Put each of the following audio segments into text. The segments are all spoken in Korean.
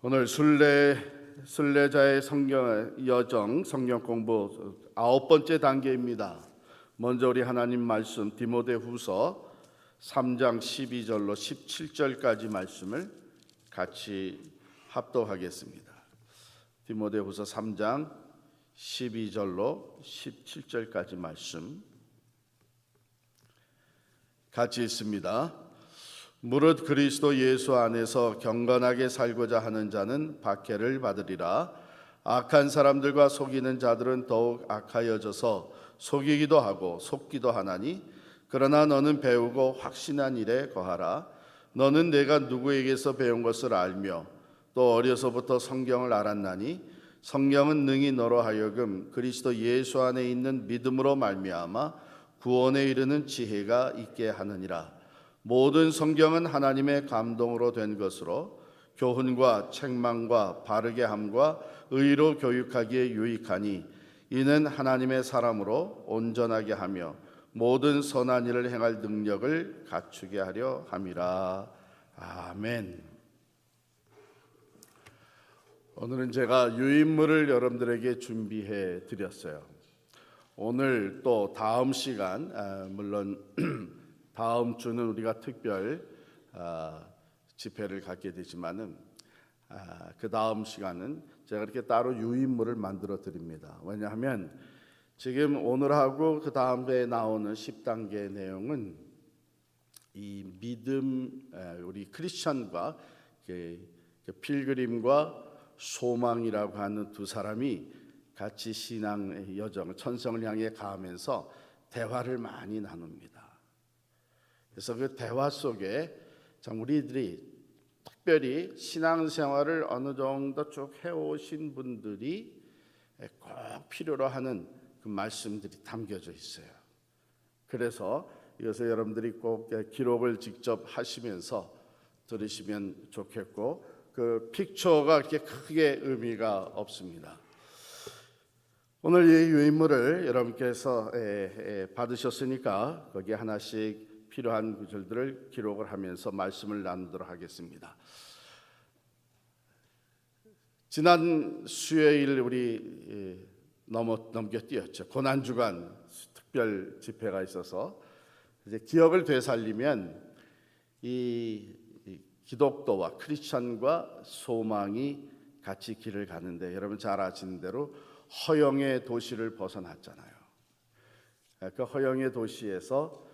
오늘 순례자의 성경 여정 성경 공부 9번째 단계입니다. 먼저 우리 하나님 말씀 디모데후서 3장 12절로 17절까지 말씀을 같이 합독하겠습니다. 디모데후서 3장 12절로 17절까지 말씀 같이 읽습니다. 무릇 그리스도 예수 안에서 경건하게 살고자 하는 자는 박해를 받으리라. 악한 사람들과 속이는 자들은 더욱 악하여져서 속이기도 하고 속기도 하나니, 그러나 너는 배우고 확신한 일에 거하라. 너는 내가 누구에게서 배운 것을 알며 또 어려서부터 성경을 알았나니, 성경은 능히 너로 하여금 그리스도 예수 안에 있는 믿음으로 말미암아 구원에 이르는 지혜가 있게 하느니라. 모든 성경은 하나님의 감동으로 된 것으로 교훈과 책망과 바르게 함과 의로 교육하기에 유익하니, 이는 하나님의 사람으로 온전하게 하며 모든 선한 일을 행할 능력을 갖추게 하려 함이라. 아멘. 오늘은 제가 유인물을 여러분들에게 준비해 드렸어요. 오늘 또 다음 시간, 물론 다음 주는 우리가 특별 집회를 갖게 되지만은 그 다음 시간은 제가 이렇게 따로 유인물을 만들어 드립니다. 왜냐하면 지금 오늘하고 그 다음에 나오는 10단계 내용은 이 믿음, 우리 크리스천과 필그림과 소망이라고 하는 두 사람이 같이 신앙의 여정, 천성을 향해 가면서 대화를 많이 나눕니다. 그래서 그 대화 속에 참 우리들이 특별히 신앙생활을 어느 정도 쭉 해오신 분들이 꼭 필요로 하는 그 말씀들이 담겨져 있어요. 그래서 이것을 여러분들이 꼭 기록을 직접 하시면서 들으시면 좋겠고, 그 픽처가 그렇게 크게 의미가 없습니다. 오늘 이 유인물을 여러분께서 받으셨으니까 거기에 하나씩 필요한 구절들을 기록을 하면서 말씀을 나누도록 하겠습니다. 지난 수요일 우리 넘겨뛰었죠. 고난주간 특별 집회가 있어서 이제 기억을 되살리면 이 기독도와 크리스천과 소망이 같이 길을 가는데, 여러분 잘 아시는 대로 허영의 도시를 벗어났잖아요. 그 허영의 도시에서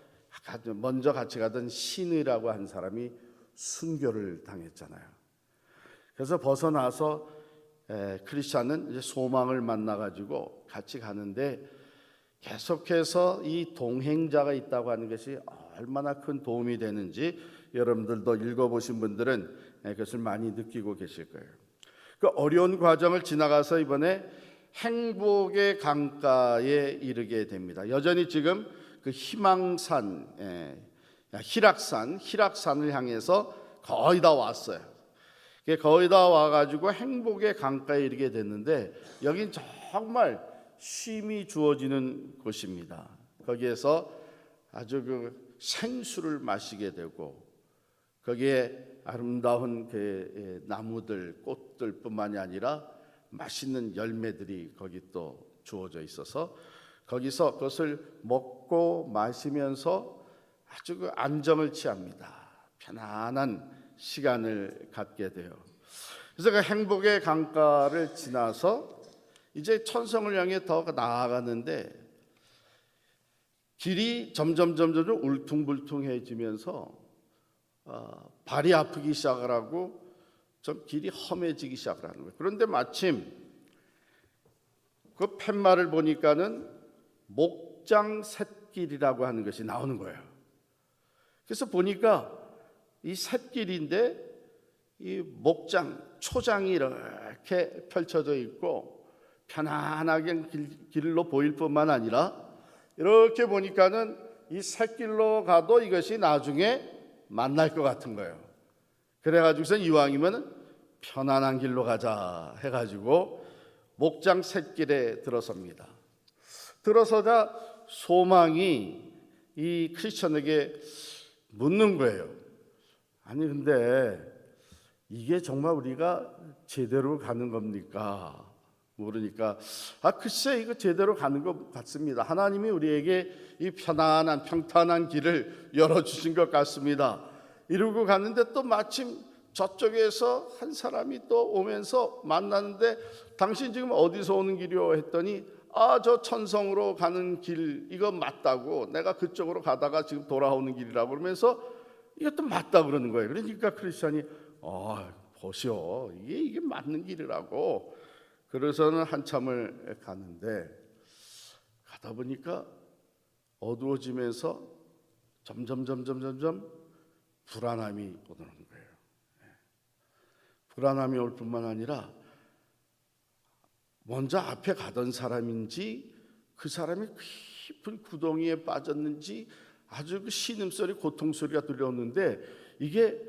먼저 같이 가던 신이라고 한 사람이 순교를 당했잖아요. 그래서 벗어나서 크리스찬은 이제 소망을 만나가지고 같이 가는데, 계속해서 이 동행자가 있다고 하는 것이 얼마나 큰 도움이 되는지 여러분들도 읽어보신 분들은 그것을 많이 느끼고 계실 거예요. 그 어려운 과정을 지나가서 이번에 행복의 강가에 이르게 됩니다. 여전히 지금 그 희망산, 희락산을 향해서 거의 다 왔어요. 거의 다 와가지고 행복의 강가에 이르게 됐는데, 여긴 정말 쉼이 주어지는 곳입니다. 거기에서 아주 그 생수를 마시게 되고, 거기에 아름다운 그 나무들, 꽃들뿐만이 아니라 맛있는 열매들이 거기 또 주어져 있어서 거기서 그것을 먹고 마시면서 아주 그 안정을 취합니다. 편안한 시간을 갖게 돼요. 그래서 그 행복의 강가를 지나서 이제 천성을 향해 더 나아가는데, 길이 점점 울퉁불퉁해지면서 발이 아프기 시작을 하고 좀 길이 험해지기 시작을 하는 거예요. 그런데 마침 그 팻말을 보니까는 목장 샛길이라고 하는 것이 나오는 거예요. 그래서 보니까 이 샛길인데 이 목장, 초장이 이렇게 펼쳐져 있고 편안하게 길로 보일 뿐만 아니라, 이렇게 보니까는 이 샛길로 가도 이것이 나중에 만날 것 같은 거예요. 그래가지고서 이왕이면 편안한 길로 가자 해가지고 목장 샛길에 들어섭니다. 들어서자 소망이 이 크리스천에게 묻는 거예요. 아니 근데 이게 정말 우리가 제대로 가는 겁니까? 모르니까 글쎄 이거 제대로 가는 것 같습니다. 하나님이 우리에게 이 편안한 평탄한 길을 열어주신 것 같습니다. 이러고 갔는데 또 마침 저쪽에서 한 사람이 또 오면서 만났는데 당신 지금 어디서 오는 길이요? 했더니 저 천성으로 가는 길 이거 맞다고, 내가 그쪽으로 가다가 지금 돌아오는 길이라고 그러면서 이것도 맞다 그러는 거예요. 그러니까 크리스천이 보시오, 이게 맞는 길이라고. 그래서는 한참을 가는데 가다 보니까 어두워지면서 점점 불안함이 오는 거예요. 불안함이 올 뿐만 아니라 먼저 앞에 가던 사람인지 그 사람이 깊은 구덩이에 빠졌는지 아주 그 신음소리, 고통소리가 들려오는데 이게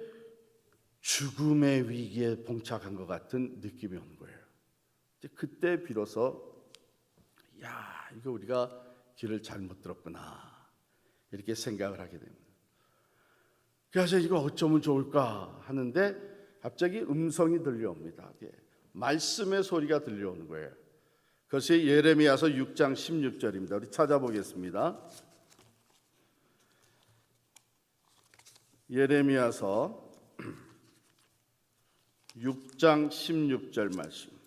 죽음의 위기에 봉착한 것 같은 느낌이 오는 거예요. 그때 비로소 이거 우리가 길을 잘못 들었구나 이렇게 생각을 하게 됩니다. 그래서 이거 어쩌면 좋을까 하는데 갑자기 음성이 들려옵니다. 말씀의 소리가 들려오는 거예요. 그것이 예레미야서 6장 16절입니다. 우리 찾아보겠습니다. 예레미야서 6장 16절 말씀.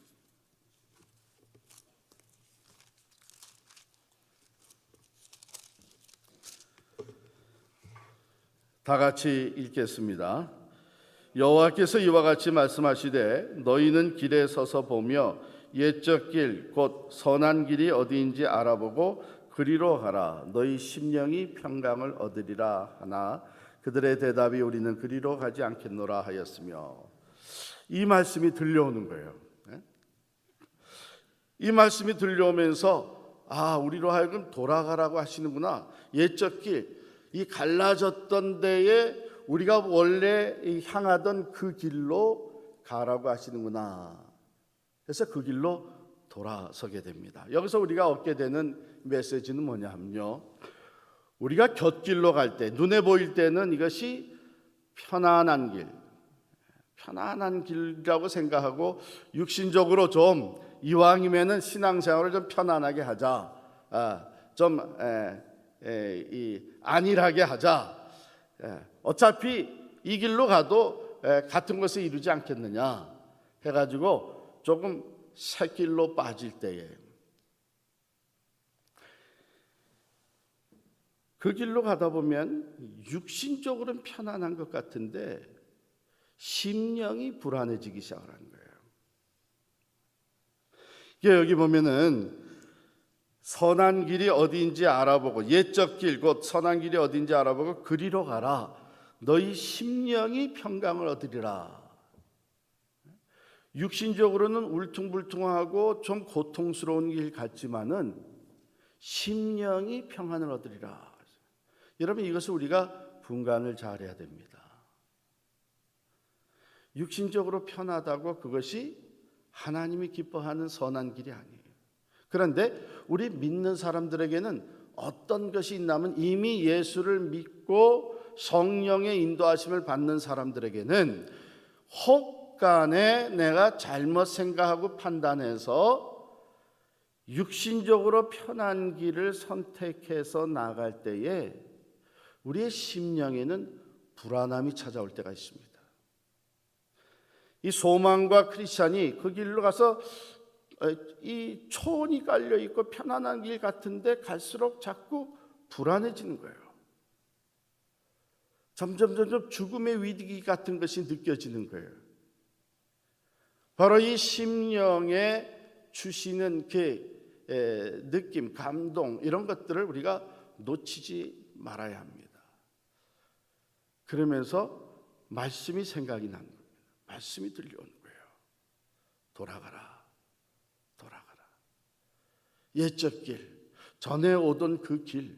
다 같이 읽겠습니다. 여호와께서 이와 같이 말씀하시되 너희는 길에 서서 보며 옛적 길 곧 선한 길이 어디인지 알아보고 그리로 가라. 너희 심령이 평강을 얻으리라 하나 그들의 대답이 우리는 그리로 가지 않겠노라 하였으며. 이 말씀이 들려오는 거예요. 이 말씀이 들려오면서 우리로 하여금 돌아가라고 하시는구나. 옛적 길, 이 갈라졌던 데에 우리가 원래 향하던 그 길로 가라고 하시는구나. 그래서 그 길로 돌아서게 됩니다. 여기서 우리가 얻게 되는 메시지는 뭐냐 하면요, 우리가 곁길로 갈 때, 눈에 보일 때는 이것이 편안한 길이라고 생각하고 육신적으로 좀 이왕이면은 신앙생활을 좀 편안하게 하자, 안일하게 하자. 어차피 이 길로 가도 같은 것을 이루지 않겠느냐 해가지고 조금 새 길로 빠질 때에 그 길로 가다 보면 육신적으로는 편안한 것 같은데 심령이 불안해지기 시작하는 거예요. 여기 보면은 선한 길이 어디인지 알아보고 옛적 길 곧 선한 길이 어디인지 알아보고 그리로 가라. 너희 심령이 평강을 얻으리라. 육신적으로는 울퉁불퉁하고 좀 고통스러운 길 같지만은 심령이 평안을 얻으리라. 여러분, 이것을 우리가 분간을 잘해야 됩니다. 육신적으로 편하다고 그것이 하나님이 기뻐하는 선한 길이 아니에요. 그런데 우리 믿는 사람들에게는 어떤 것이 있냐면 이미 예수를 믿고 성령의 인도하심을 받는 사람들에게는 혹간에 내가 잘못 생각하고 판단해서 육신적으로 편한 길을 선택해서 나갈 때에 우리의 심령에는 불안함이 찾아올 때가 있습니다. 이 소망과 크리스찬이 그 길로 가서 이 초원이 깔려 있고 편안한 길 같은데 갈수록 자꾸 불안해지는 거예요. 점점 죽음의 위기 같은 것이 느껴지는 거예요. 바로 이 심령에 주시는 그 느낌, 감동 이런 것들을 우리가 놓치지 말아야 합니다. 그러면서 말씀이 생각이 나는 겁니다. 말씀이 들려오는 거예요. 돌아가라. 옛적 길, 전에 오던 그 길,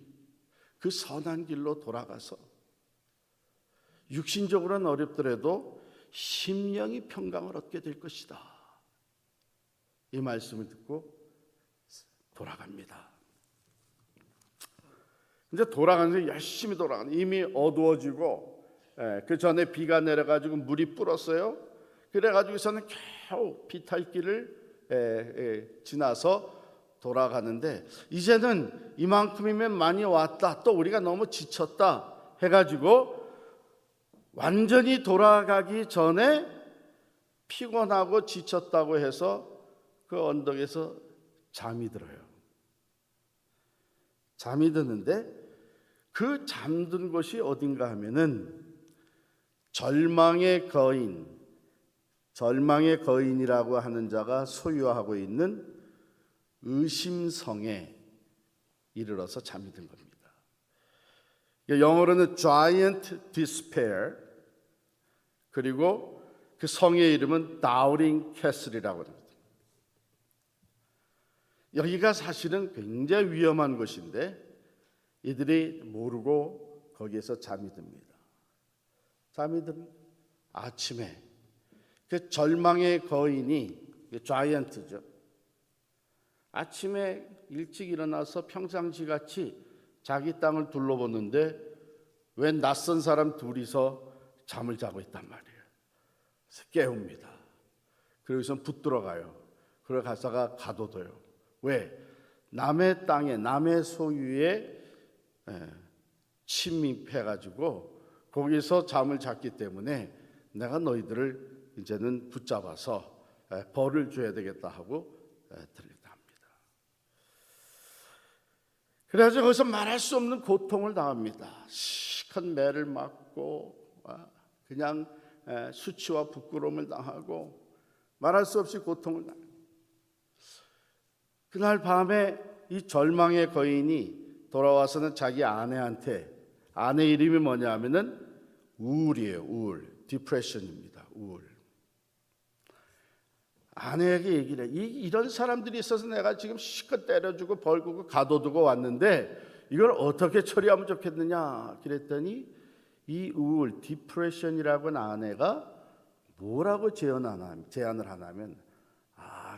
그 선한 길로 돌아가서 육신적으로는 어렵더라도 심령이 평강을 얻게 될 것이다. 이 말씀을 듣고 돌아갑니다. 이제 돌아가는데 열심히 돌아가는, 이미 어두워지고 그 전에 비가 내려가지고 물이 불었어요. 그래가지고서는 겨우 비탈길을 지나서 돌아가는데, 이제는 이만큼이면 많이 왔다, 또 우리가 너무 지쳤다 해가지고 완전히 돌아가기 전에 피곤하고 지쳤다고 해서 그 언덕에서 잠이 들어요. 잠이 드는데 그 잠든 곳이 어딘가 하면은 절망의 거인이라고 하는 자가 소유하고 있는 의심성에 이르러서 잠이 든 겁니다. 영어로는 Giant Despair, 그리고 그 성의 이름은 Doubting Castle이라고 합니다. 여기가 사실은 굉장히 위험한 곳인데 이들이 모르고 거기에서 잠이 듭니다. 잠이 든 아침에 그 절망의 거인이, 자이언트죠, 아침에 일찍 일어나서 평상시같이 자기 땅을 둘러보는데 웬 낯선 사람 둘이서 잠을 자고 있단 말이에요. 그래서 깨웁니다. 그러고서 붙들어 가요. 그러 가사가 가둬둬요. 왜? 남의 땅에, 남의 소유에 침입해가지고 거기서 잠을 잤기 때문에 내가 너희들을 이제는 붙잡아서 벌을 줘야 되겠다 하고 들리다 합니다. 그래서 거기서 말할 수 없는 고통을 당합니다. 시큰 매를 맞고 그냥 수치와 부끄러움을 당하고 말할 수 없이 고통을 당합니다. 그날 밤에 이 절망의 거인이 돌아와서는 자기 아내한테, 아내 이름이 뭐냐 하면은 우울이에요. 우울, 디프레션입니다. 우울. 아내에게 얘기를 해. 이런 사람들이 있어서 내가 지금 실컷 때려주고 벌고 가둬두고 왔는데 이걸 어떻게 처리하면 좋겠느냐 그랬더니 이 우울, 디프레션이라고 하는 아내가 뭐라고 제안을 하냐면,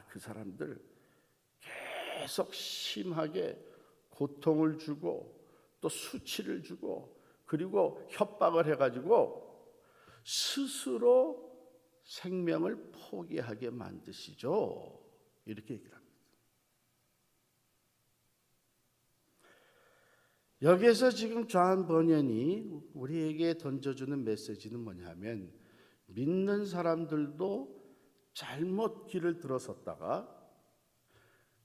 그 사람들 계속 심하게 고통을 주고 또 수치를 주고 그리고 협박을 해가지고 스스로 생명을 포기하게 만드시죠. 이렇게 얘기를 합니다. 여기에서 지금 존 버년이 우리에게 던져주는 메시지는 뭐냐면, 믿는 사람들도 잘못 길을 들어섰다가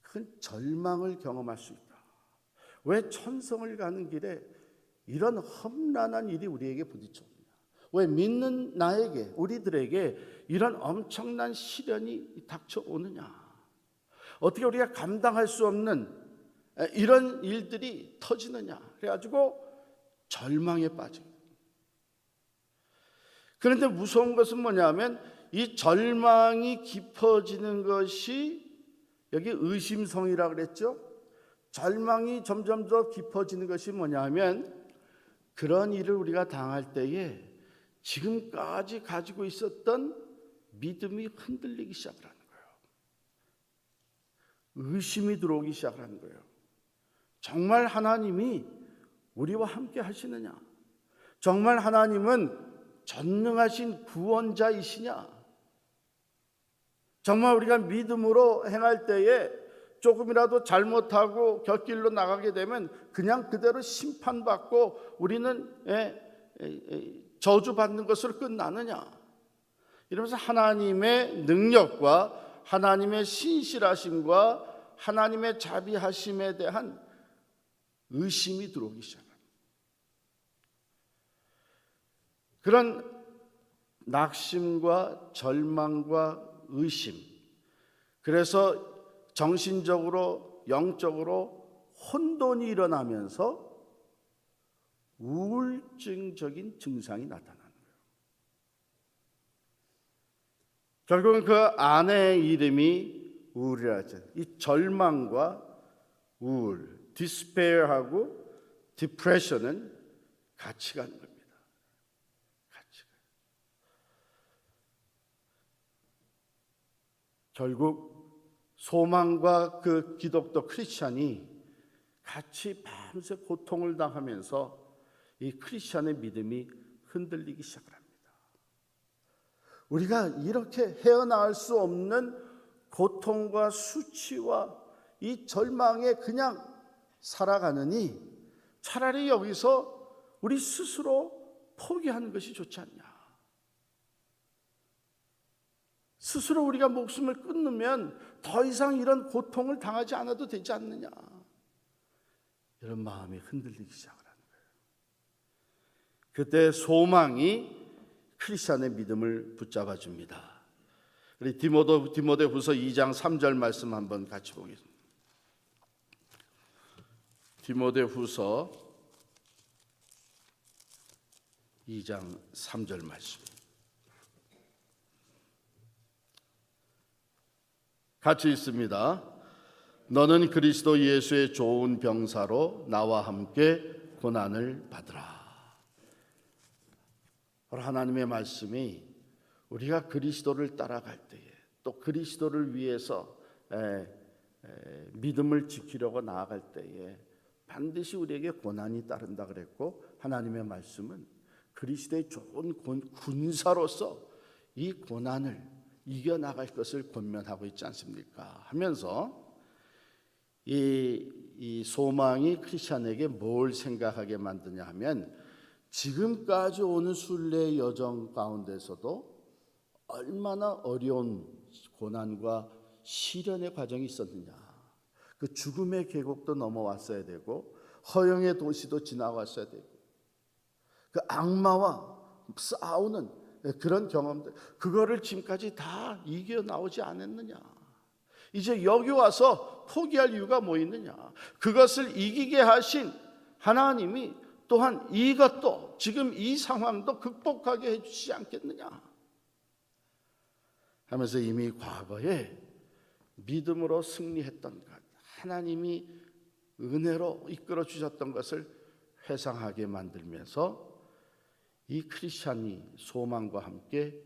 큰 절망을 경험할 수 있다. 왜 천성을 가는 길에 이런 험난한 일이 우리에게 부딪혔느냐? 왜 믿는 나에게, 우리들에게 이런 엄청난 시련이 닥쳐오느냐? 어떻게 우리가 감당할 수 없는 이런 일들이 터지느냐? 그래가지고 절망에 빠집니다. 그런데 무서운 것은 뭐냐면 이 절망이 깊어지는 것이, 여기 의심성이라고 그랬죠? 절망이 점점 더 깊어지는 것이 뭐냐면, 그런 일을 우리가 당할 때에 지금까지 가지고 있었던 믿음이 흔들리기 시작하는 거예요. 의심이 들어오기 시작하는 거예요. 정말 하나님이 우리와 함께 하시느냐? 정말 하나님은 전능하신 구원자이시냐? 정말 우리가 믿음으로 행할 때에 조금이라도 잘못하고 곁길로 나가게 되면 그냥 그대로 심판받고 우리는 저주받는 것으로 끝나느냐? 이러면서 하나님의 능력과 하나님의 신실하심과 하나님의 자비하심에 대한 의심이 들어오기 시작합니다. 그런 낙심과 절망과 의심, 그래서 정신적으로 영적으로 혼돈이 일어나면서 우울증적인 증상이 나타나는 거예요. 결국은 그 아내의 이름이 우울이라죠. 이 절망과 우울, 디스페어하고 디프레션은 같이 가는 겁니다. 같이 가요. 결국 소망과 그 기독교 크리스찬이 같이 밤새 고통을 당하면서 이 크리스찬의 믿음이 흔들리기 시작합니다. 우리가 이렇게 헤어나올 수 없는 고통과 수치와 이 절망에 그냥 살아가느니 차라리 여기서 우리 스스로 포기하는 것이 좋지 않냐. 스스로 우리가 목숨을 끊으면 더 이상 이런 고통을 당하지 않아도 되지 않느냐. 이런 마음이 흔들리기 시작하는 거예요. 그때 소망이 크리스찬의 믿음을 붙잡아 줍니다. 우리 디모데후서 2장 3절 말씀 한번 같이 보겠습니다. 디모데후서 2장 3절 말씀 같이 있습니다. 너는 그리스도 예수의 좋은 병사로 나와 함께 고난을 받으라. 하나님의 말씀이 우리가 그리스도를 따라갈 때에 또 그리스도를 위해서 믿음을 지키려고 나아갈 때에 반드시 우리에게 고난이 따른다 그랬고, 하나님의 말씀은 그리스도의 좋은 군사로서 이 고난을 이겨나갈 것을 권면하고 있지 않습니까? 하면서 이 소망이 크리스찬에게 뭘 생각하게 만드냐 하면, 지금까지 오는 순례의 여정 가운데서도 얼마나 어려운 고난과 시련의 과정이 있었느냐. 그 죽음의 계곡도 넘어왔어야 되고 허영의 도시도 지나왔어야 되고 그 악마와 싸우는 그런 경험들, 그거를 지금까지 다 이겨나오지 않았느냐. 이제 여기 와서 포기할 이유가 뭐 있느냐. 그것을 이기게 하신 하나님이 또한 이것도 지금 이 상황도 극복하게 해주시지 않겠느냐 하면서 이미 과거에 믿음으로 승리했던 것, 하나님이 은혜로 이끌어 주셨던 것을 회상하게 만들면서 이 크리스찬이 소망과 함께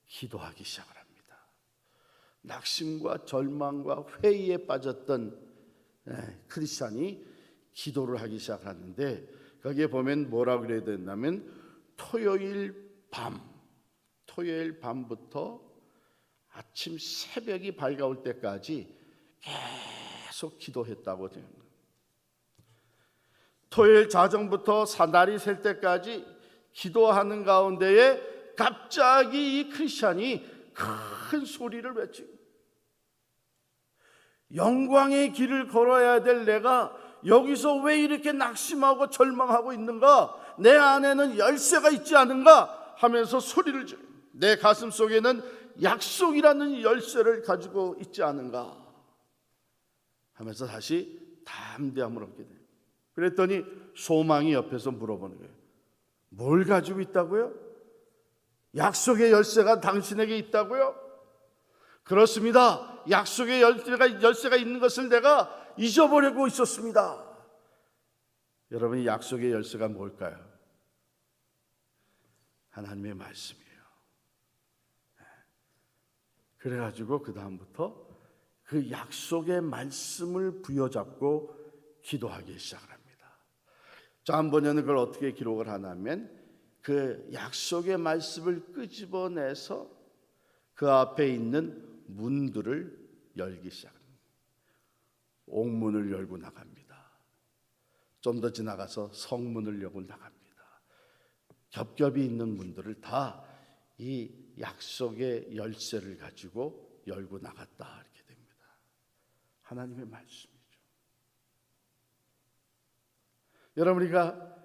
기도하기 시작을 합니다. 낙심과 절망과 회의에 빠졌던 크리스찬이 기도를 하기 시작하는데, 거기에 보면 뭐라고 그래야 된다면 토요일 밤부터 아침 새벽이 밝아올 때까지 계속 기도했다고 되는 거예요. 토요일 자정부터 날이 셀 때까지 기도하는 가운데에 갑자기 이 크리스찬이 큰 소리를 외치고, 영광의 길을 걸어야 될 내가 여기서 왜 이렇게 낙심하고 절망하고 있는가? 내 안에는 열쇠가 있지 않은가? 하면서 소리를 지르고, 내 가슴 속에는 약속이라는 열쇠를 가지고 있지 않은가? 하면서 다시 담대함을 얻게 돼요. 그랬더니 소망이 옆에서 물어보는 거예요. 뭘 가지고 있다고요? 약속의 열쇠가 당신에게 있다고요? 그렇습니다. 약속의 열쇠가 있는 것을 내가 잊어버리고 있었습니다. 여러분, 약속의 열쇠가 뭘까요? 하나님의 말씀이에요. 그래가지고 그 다음부터 그 약속의 말씀을 부여잡고 기도하기 시작을 합니다. 자, 한번에는 그걸 어떻게 기록을 하냐면, 그 약속의 말씀을 끄집어내서 그 앞에 있는 문들을 열기 시작합니다. 옥문을 열고 나갑니다. 좀 더 지나가서 성문을 열고 나갑니다. 겹겹이 있는 문들을 다 이 약속의 열쇠를 가지고 열고 나갔다, 이렇게 됩니다. 하나님의 말씀이죠. 여러분, 우리가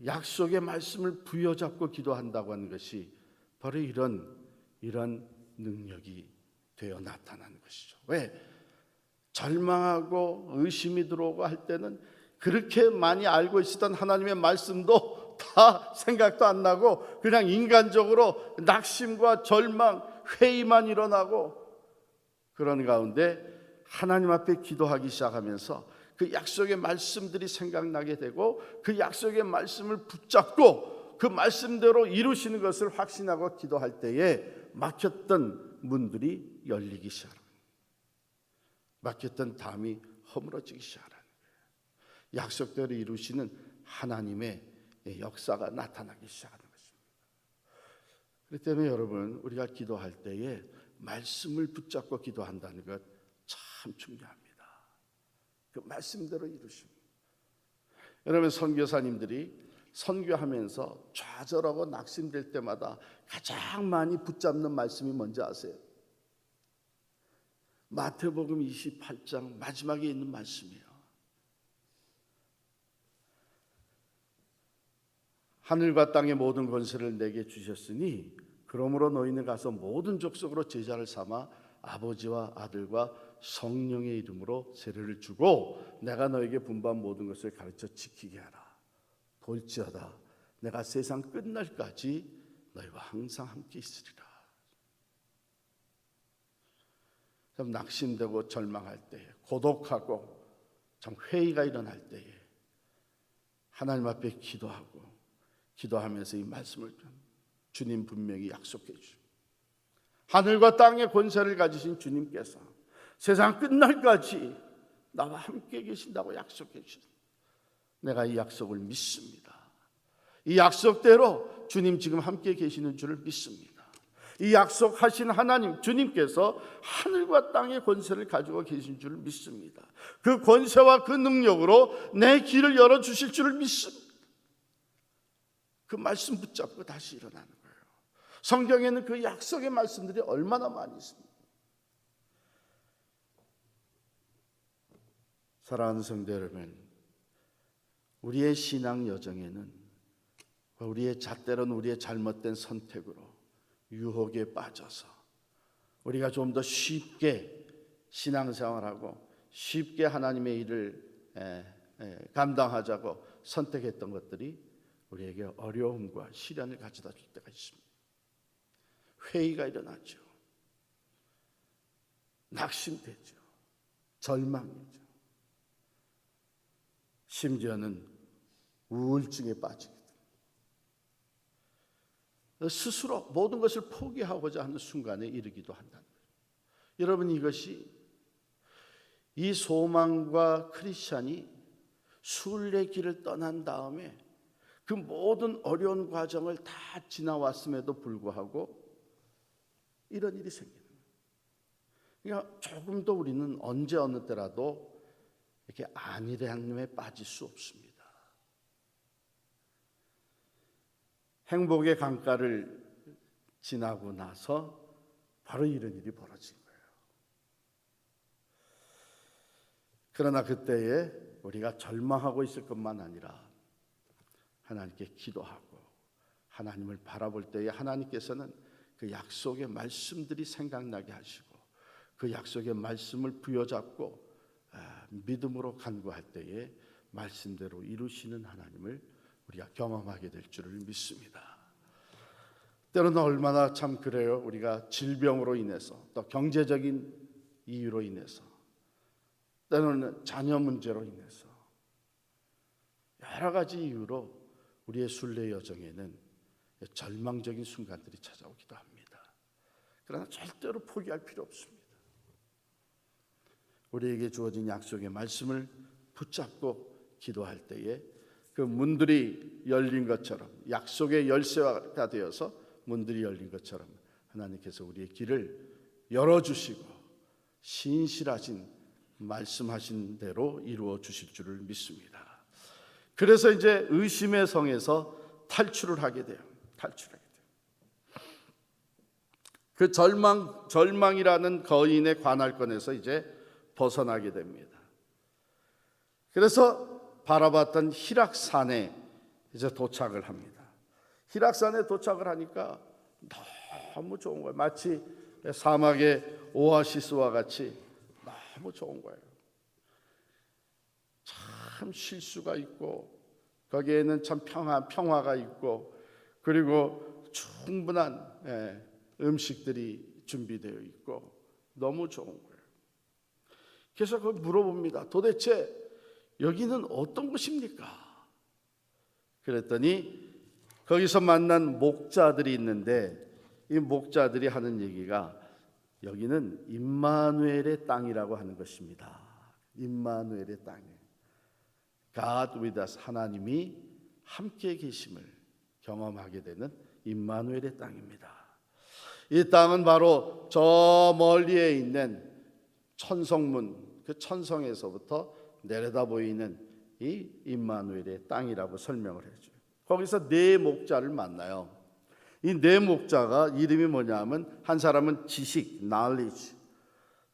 약속의 말씀을 부여잡고 기도한다고 하는 것이 바로 이런 능력이 되어 나타나는 것이죠. 왜? 절망하고 의심이 들어오고 할 때는 그렇게 많이 알고 있었던 하나님의 말씀도 다 생각도 안 나고 그냥 인간적으로 낙심과 절망, 회의만 일어나고, 그런 가운데 하나님 앞에 기도하기 시작하면서 그 약속의 말씀들이 생각나게 되고, 그 약속의 말씀을 붙잡고 그 말씀대로 이루시는 것을 확신하고 기도할 때에 막혔던 문들이 열리기 시작합니다. 막혔던 담이 허물어지기 시작합니다. 약속대로 이루시는 하나님의 역사가 나타나기 시작하는 것입니다. 그렇기 때문에 여러분, 우리가 기도할 때에 말씀을 붙잡고 기도한다는 것 참 중요합니다. 그 말씀대로 이루십니다. 여러분, 선교사님들이 선교하면서 좌절하고 낙심될 때마다 가장 많이 붙잡는 말씀이 뭔지 아세요? 마태복음 28장 마지막에 있는 말씀이에요. 하늘과 땅의 모든 권세를 내게 주셨으니 그러므로 너희는 가서 모든 족속으로 제자를 삼아 아버지와 아들과 성령의 이름으로 세례를 주고 내가 너에게 분부한 모든 것을 가르쳐 지키게 하라. 볼지어다 내가 세상 끝날까지 너희와 항상 함께 있으리라. 좀 낙심되고 절망할 때에, 고독하고 참 회의가 일어날 때에 하나님 앞에 기도하면서 이 말씀을 주님 분명히 약속해 주십니다. 하늘과 땅의 권세를 가지신 주님께서 세상 끝날까지 나와 함께 계신다고 약속해 주셨습니다. 내가 이 약속을 믿습니다. 이 약속대로 주님 지금 함께 계시는 줄을 믿습니다. 이 약속하신 하나님 주님께서 하늘과 땅의 권세를 가지고 계신 줄을 믿습니다. 그 권세와 그 능력으로 내 길을 열어주실 줄을 믿습니다. 그 말씀 붙잡고 다시 일어나는 거예요. 성경에는 그 약속의 말씀들이 얼마나 많이 있습니다. 사랑하는 성도 여러분, 우리의 신앙 여정에는 때로는 우리의 잘못된 선택으로 유혹에 빠져서 우리가 좀 더 쉽게 신앙생활하고 쉽게 하나님의 일을 감당하자고 선택했던 것들이 우리에게 어려움과 시련을 가져다 줄 때가 있습니다. 회의가 일어나죠. 낙심되죠. 절망이죠. 심지어는 우울증에 빠지게 됩니다. 스스로 모든 것을 포기하고자 하는 순간에 이르기도 한다는 거예요. 여러분, 이 소망과 크리스찬이 순례길을 떠난 다음에 그 모든 어려운 과정을 다 지나왔음에도 불구하고 이런 일이 생기는 거예요. 그러니까 조금 더 우리는 언제 어느 때라도 이렇게 안일함에 빠질 수 없습니다. 행복의 강가를 지나고 나서 바로 이런 일이 벌어진 거예요. 그러나 그때에 우리가 절망하고 있을 것만 아니라 하나님께 기도하고 하나님을 바라볼 때에 하나님께서는 그 약속의 말씀들이 생각나게 하시고 그 약속의 말씀을 부여잡고 믿음으로 간구할 때에 말씀대로 이루시는 하나님을 우리가 경험하게 될 줄을 믿습니다. 때로는 얼마나 참 그래요. 우리가 질병으로 인해서 또 경제적인 이유로 인해서 때로는 자녀 문제로 인해서 여러 가지 이유로 우리의 순례 여정에는 절망적인 순간들이 찾아오기도 합니다. 그러나 절대로 포기할 필요 없습니다. 우리에게 주어진 약속의 말씀을 붙잡고 기도할 때에 그 문들이 열린 것처럼 약속의 열쇠가 되어서 문들이 열린 것처럼 하나님께서 우리의 길을 열어주시고 신실하신 말씀하신 대로 이루어 주실 줄을 믿습니다. 그래서 이제 의심의 성에서 탈출을 하게 돼요. 그 절망이라는 거인의 관할권에서 이제 벗어나게 됩니다. 그래서 바라봤던 히락산에 이제 도착을 합니다. 히락산에 도착을 하니까 너무 좋은 거예요. 마치 사막의 오아시스와 같이 너무 좋은 거예요. 참 쉴 수가 있고 거기에는 참 평화가 있고 그리고 충분한 음식들이 준비되어 있고 너무 좋은 거예요. 그래서 그걸 물어봅니다. 도대체 여기는 어떤 곳입니까? 그랬더니 거기서 만난 목자들이 있는데 이 목자들이 하는 얘기가 여기는 임마누엘의 땅이라고 하는 것입니다. 임마누엘의 땅이에요. God with us, 하나님이 함께 계심을 경험하게 되는 임마누엘의 땅입니다. 이 땅은 바로 저 멀리에 있는 천성문, 그 천성에서부터 내려다 보이는 이 임마누엘의 땅이라고 설명을 해줘요. 거기서 네 목자를 만나요. 이 네 목자가 이름이 뭐냐면, 한 사람은 지식, knowledge,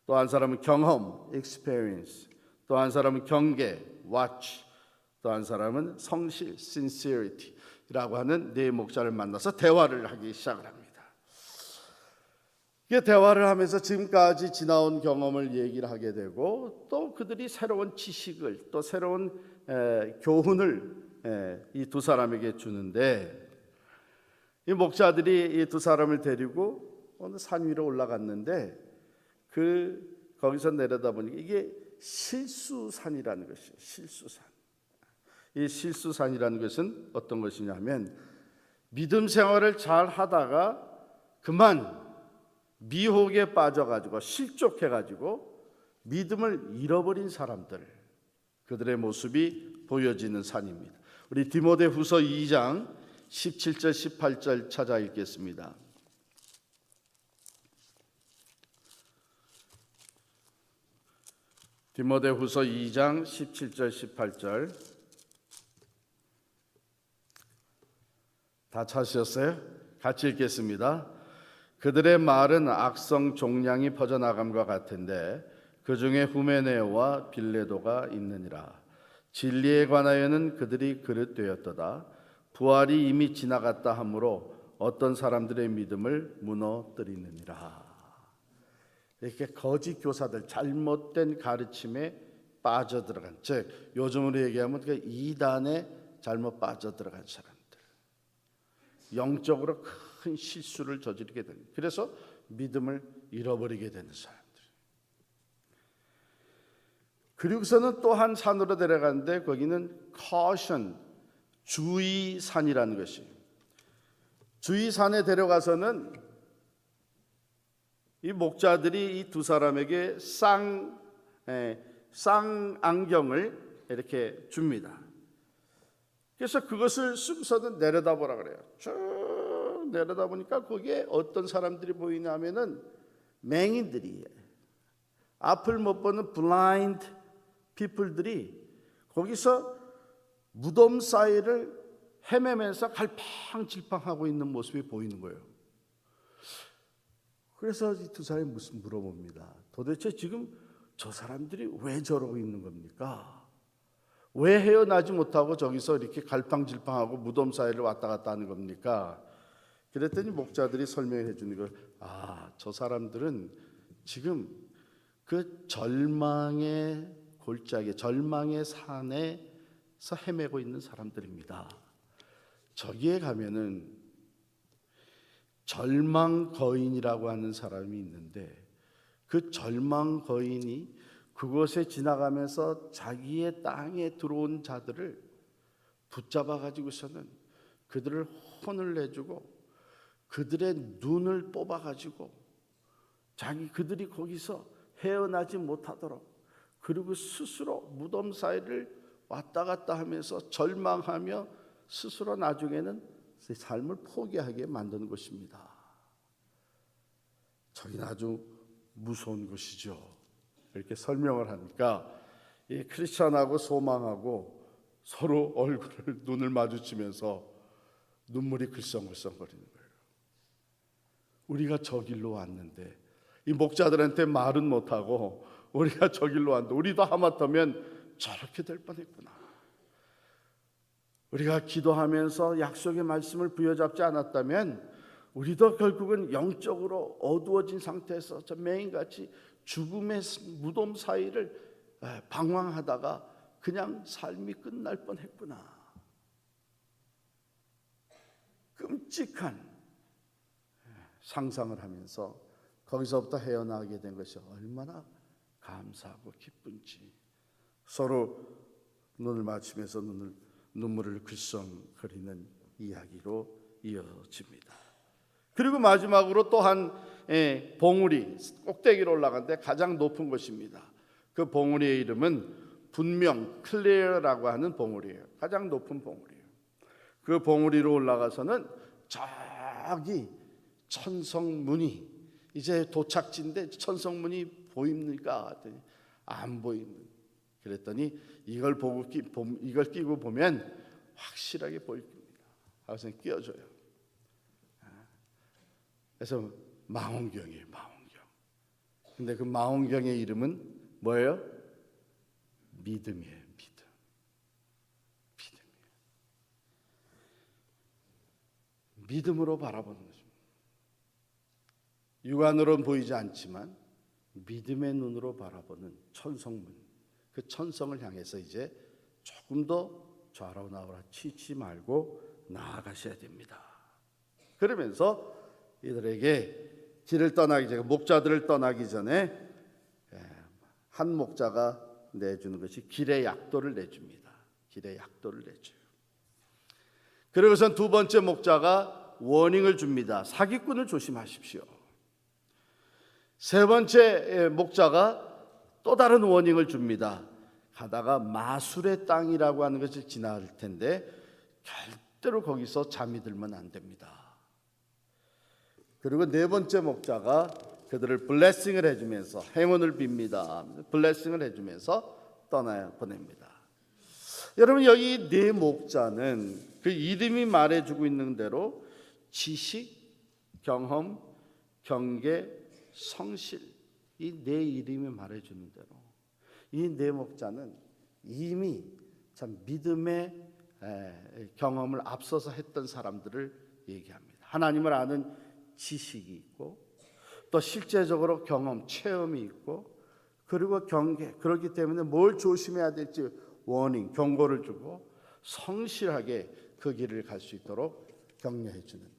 또 한 사람은 경험, experience, 또 한 사람은 경계, watch, 또 한 사람은 성실, sincerity라고 하는 네 목자를 만나서 대화를 하기 시작을 합니다. 이게 대화를 하면서 지금까지 지나온 경험을 얘기를 하게 되고, 또 그들이 새로운 지식을, 또 새로운 교훈을 이 두 사람에게 주는데, 이 목자들이 이 두 사람을 데리고 어느 산 위로 올라갔는데, 거기서 내려다보니까 이게 실수산이라는 것이에요. 실수산. 이 실수산이라는 것은 어떤 것이냐면, 믿음 생활을 잘 하다가 그만 미혹에 빠져가지고 실족해가지고 믿음을 잃어버린 사람들, 그들의 모습이 보여지는 산입니다. 우리 디모데후서 2장 17절 18절 찾아 읽겠습니다. 디모데후서 2장 17절 18절 다 찾으셨어요? 같이 읽겠습니다. 그들의 말은 악성 종량이 퍼져나감과 같은데 그 중에 후메네오와 빌레도가 있느니라. 진리에 관하여는 그들이 그릇되었도다. 부활이 이미 지나갔다 하므로 어떤 사람들의 믿음을 무너뜨리느니라. 이렇게 거짓 교사들, 잘못된 가르침에 빠져들어간, 즉 요즘으로 얘기하면 그 이단에 잘못 빠져들어간 사람들, 영적으로 큰 실수를 저지르게 되는, 그래서 믿음을 잃어버리게 되는 사람들. 그리고서는 또 한 산으로 데려가는데 거기는 caution, 주의산이라는 것이, 주의산에 데려가서는 이 목자들이 이 두 사람에게 쌍안경을 이렇게 줍니다. 그래서 그것을 쓰고서는 내려다보라 그래요. 쭉 내려다보니까 거기에 어떤 사람들이 보이냐면은 맹인들이, 앞을 못 보는 블라인드 피플들이 거기서 무덤 사이를 헤매면서 갈팡질팡하고 있는 모습이 보이는 거예요. 그래서 이 두 사람이 무슨 물어봅니다. 도대체 지금 저 사람들이 왜 저러고 있는 겁니까? 왜 헤어나지 못하고 저기서 이렇게 갈팡질팡하고 무덤 사이를 왔다 갔다 하는 겁니까? 그랬더니 목자들이 설명해 주는 걸, 저 사람들은 지금 그 절망의 골짜기, 절망의 산에서 헤매고 있는 사람들입니다. 저기에 가면은 절망 거인이라고 하는 사람이 있는데, 그 절망 거인이 그곳에 지나가면서 자기의 땅에 들어온 자들을 붙잡아 가지고서는 그들을 혼을 내주고 그들의 눈을 뽑아 가지고 그들이 거기서 헤어나지 못하도록, 그리고 스스로 무덤 사이를 왔다 갔다 하면서 절망하며 스스로 나중에는 삶을 포기하게 만드는 것입니다. 저긴 아주 무서운 것이죠. 이렇게 설명을 하니까 이 크리스찬하고 소망하고 서로 눈을 마주치면서 눈물이 글썽글썽거리는 거예요. 우리가 저 길로 왔는데, 이 목자들한테 말은 못하고 우리가 저 길로 왔는데 우리도 하마터면 저렇게 될 뻔했구나. 우리가 기도하면서 약속의 말씀을 부여잡지 않았다면 우리도 결국은 영적으로 어두워진 상태에서 저 맹인같이 죽음의 무덤 사이를 방황하다가 그냥 삶이 끝날 뻔했구나. 끔찍한 상상을 하면서 거기서부터 헤어나오게 된 것이 얼마나 감사하고 기쁜지, 서로 눈을 맞추면서 눈물을 글썽거리는 이야기로 이어집니다. 그리고 마지막으로 또한 봉우리, 꼭대기로 올라갔는데 가장 높은 곳입니다. 그 봉우리의 이름은 분명 클레어라고 하는 봉우리예요. 가장 높은 봉우리예요. 그 봉우리로 올라가서는 저기 천성문이 이제 도착지인데 천성문이 보입니까? 했더니 안 보이는. 그랬더니 이걸 끼고 보면 확실하게 보일 겁니다. 그래서 끼워줘요. 그래서 망원경이에요. 망원경. 근데 그 망원경의 이름은 뭐예요? 믿음이에요. 믿음으로 바라보는 거죠. 육안으로는 보이지 않지만 믿음의 눈으로 바라보는 천성문, 그 천성을 향해서 이제 조금 더 좌로 나오라 치지 말고 나아가셔야 됩니다. 그러면서 이들에게 길을 떠나기 전에, 목자들을 떠나기 전에 한 목자가 내주는 것이 길의 약도를 내줍니다. 길의 약도를 내줘요. 그리고선 두 번째 목자가 워닝을 줍니다. 사기꾼을 조심하십시오. 세 번째 목자가 또 다른 워닝을 줍니다. 가다가 마술의 땅이라고 하는 것이 지나갈 텐데 절대로 거기서 잠이 들면 안 됩니다. 그리고 네 번째 목자가 그들을 블레싱을 해주면서 행운을 빕니다. 블레싱을 해주면서 보냅니다. 여러분, 여기 네 목자는 그 이름이 말해주고 있는 대로 지식, 경험, 경계, 성실, 이 네 이름이 말해주는 대로 이 네 목자는 이미 참 믿음의 경험을 앞서서 했던 사람들을 얘기합니다. 하나님을 아는 지식이 있고 또 실제적으로 경험, 체험이 있고 그리고 경계, 그렇기 때문에 뭘 조심해야 될지 워닝, 경고를 주고 성실하게 그 길을 갈 수 있도록 격려해 주는.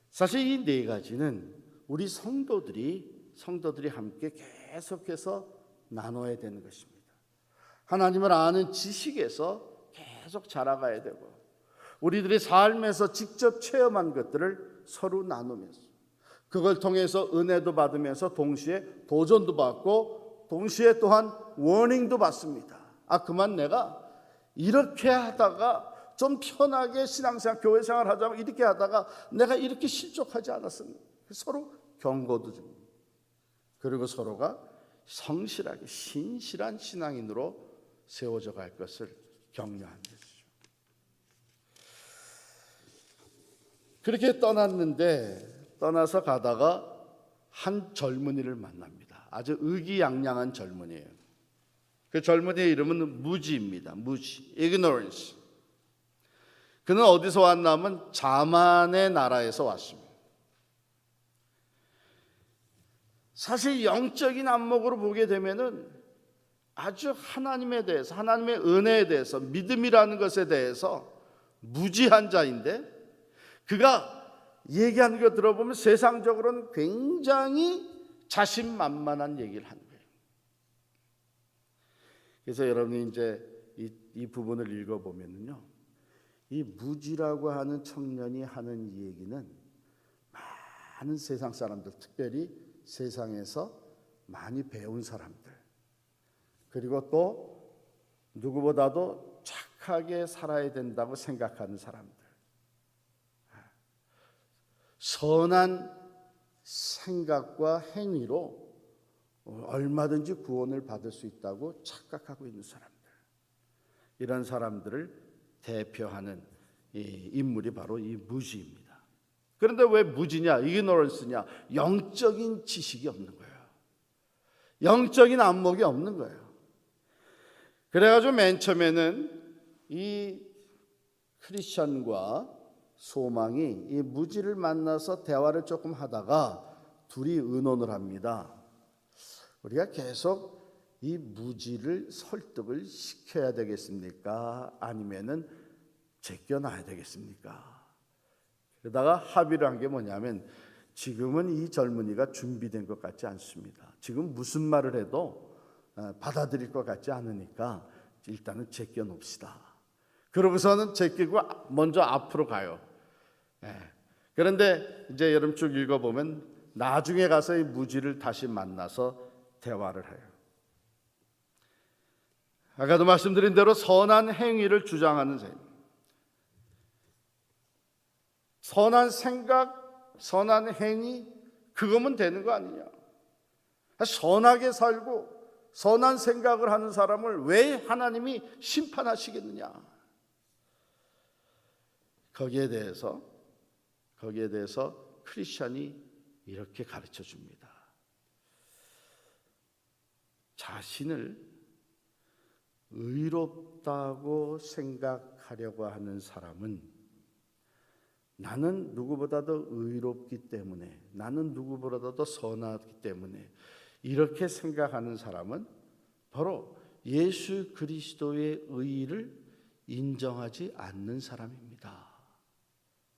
사실 이 네 가지는 우리 성도들이 함께 계속해서 나눠야 되는 것입니다. 하나님을 아는 지식에서 계속 자라가야 되고 우리들의 삶에서 직접 체험한 것들을 서로 나누면서 그걸 통해서 은혜도 받으면서 동시에 도전도 받고 동시에 또한 워닝도 받습니다. 그만 내가 이렇게 하다가 좀 편하게 신앙생활, 교회생활 하자면 이렇게 하다가 내가 이렇게 실족하지 않았습니다. 서로 경고도 줍니다. 그리고 서로가 성실하게 신실한 신앙인으로 세워져 갈 것을 격려하는 것이죠. 그렇게 떠나서 가다가 한 젊은이를 만납니다. 아주 의기양양한 젊은이에요. 그 젊은이의 이름은 무지입니다. 무지, ignorance. 그는 어디서 왔냐면 자만의 나라에서 왔습니다. 사실 영적인 안목으로 보게 되면은 아주 하나님에 대해서, 하나님의 은혜에 대해서, 믿음이라는 것에 대해서 무지한 자인데 그가 얘기하는 거 들어보면 세상적으로는 굉장히 자신만만한 얘기를 하는 거예요. 그래서 여러분이 이제 이 부분을 읽어보면요, 이 무지라고 하는 청년이 하는 이 얘기는 많은 세상 사람들, 특별히 세상에서 많이 배운 사람들, 그리고 또 누구보다도 착하게 살아야 된다고 생각하는 사람들, 선한 생각과 행위로 얼마든지 구원을 받을 수 있다고 착각하고 있는 사람들, 이런 사람들을 대표하는 이 인물이 바로 이 무지입니다. 그런데 왜 무지냐, ignorance냐? 영적인 지식이 없는 거예요. 영적인 안목이 없는 거예요. 그래가지고 맨 처음에는 이 크리스천과 소망이 이 무지를 만나서 대화를 조금 하다가 둘이 의논을 합니다. 우리가 계속 이 무지를 설득을 시켜야 되겠습니까? 아니면은 제껴놔야 되겠습니까? 그러다가 합의를 한 게 뭐냐면 지금은 이 젊은이가 준비된 것 같지 않습니다. 지금 무슨 말을 해도 받아들일 것 같지 않으니까 일단은 제껴놓읍시다. 그러고서는 제끼고 먼저 앞으로 가요. 그런데 이제 여러분 쭉 읽어보면 나중에 가서 이 무지를 다시 만나서 대화를 해요. 아까도 말씀드린 대로 선한 행위를 주장하는 사람, 선한 생각, 선한 행위, 그거면 되는 거 아니냐. 선하게 살고 선한 생각을 하는 사람을 왜 하나님이 심판하시겠느냐. 거기에 대해서 크리스찬이 이렇게 가르쳐 줍니다. 자신을 의롭다고 생각하려고 하는 사람은 나는 누구보다도 의롭기 때문에, 나는 누구보다도 선하기 때문에 이렇게 생각하는 사람은 바로 예수 그리스도의 의의를 인정하지 않는 사람입니다.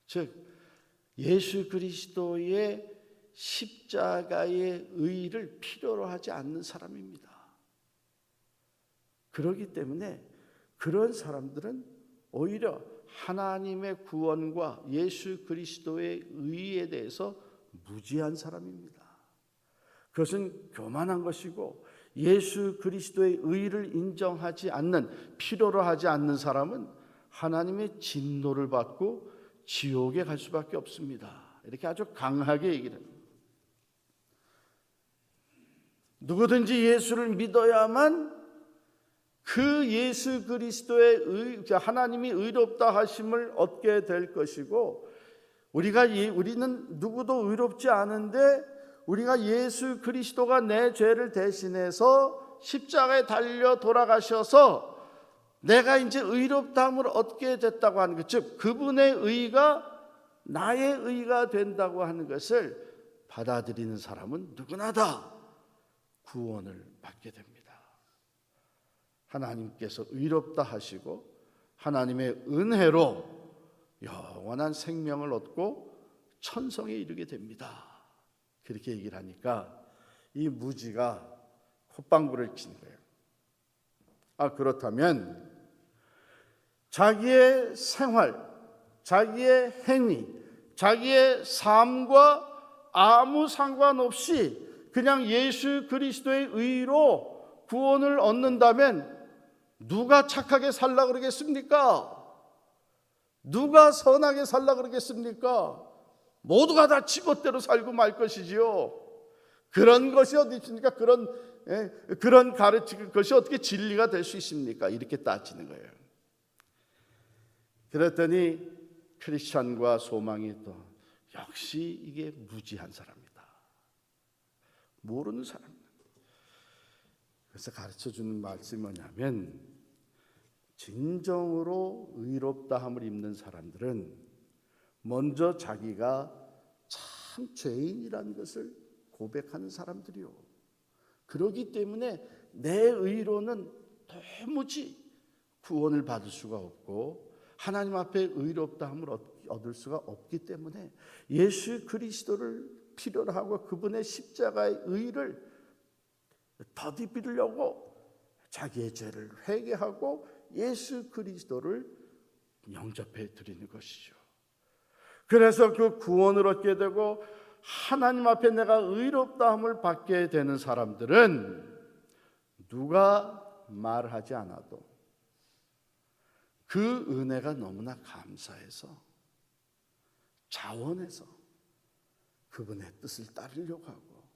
즉 예수 그리스도의 십자가의 의의를 필요로 하지 않는 사람입니다. 그렇기 때문에 그런 사람들은 오히려 하나님의 구원과 예수 그리스도의 의의에 대해서 무지한 사람입니다. 그것은 교만한 것이고, 예수 그리스도의 의의를 인정하지 않는, 필요로 하지 않는 사람은 하나님의 진노를 받고 지옥에 갈 수밖에 없습니다. 이렇게 아주 강하게 얘기를 합니다. 누구든지 예수를 믿어야만 그 예수 그리스도의 하나님이 의롭다 하심을 얻게 될 것이고, 우리는 누구도 의롭지 않은데 우리가 예수 그리스도가 내 죄를 대신해서 십자가에 달려 돌아가셔서 내가 이제 의롭다함을 얻게 됐다고 하는 것, 즉 그분의 의가 나의 의가 된다고 하는 것을 받아들이는 사람은 누구나 다 구원을 받게 됩니다. 하나님께서 의롭다 하시고 하나님의 은혜로 영원한 생명을 얻고 천성에 이르게 됩니다. 그렇게 얘기를 하니까 이 무지가 콧방구를 친 거예요. 그렇다면 자기의 생활, 자기의 행위, 자기의 삶과 아무 상관없이 그냥 예수 그리스도의 의로 구원을 얻는다면 누가 착하게 살라 그러겠습니까? 누가 선하게 살라 그러겠습니까? 모두가 다 지멋대로 살고 말 것이지요. 그런 것이 어디 있습니까? 그런 가르치는 것이 어떻게 진리가 될 수 있습니까? 이렇게 따지는 거예요. 그랬더니 크리스찬과 소망이 또 역시 이게 무지한 사람이다. 모르는 사람이다. 그래서 가르쳐주는 말씀이 뭐냐면, 진정으로 의롭다함을 입는 사람들은 먼저 자기가 참 죄인이라는 것을 고백하는 사람들이요. 그렇기 때문에 내 의로는 도무지 구원을 받을 수가 없고 하나님 앞에 의롭다함을 얻을 수가 없기 때문에 예수 그리스도를 필요로 하고 그분의 십자가의 의를 더디비려고 자기의 죄를 회개하고 예수 그리스도를 영접해 드리는 것이죠. 그래서 그 구원을 얻게 되고 하나님 앞에 내가 의롭다함을 받게 되는 사람들은 누가 말하지 않아도 그 은혜가 너무나 감사해서 자원해서 그분의 뜻을 따르려고 하고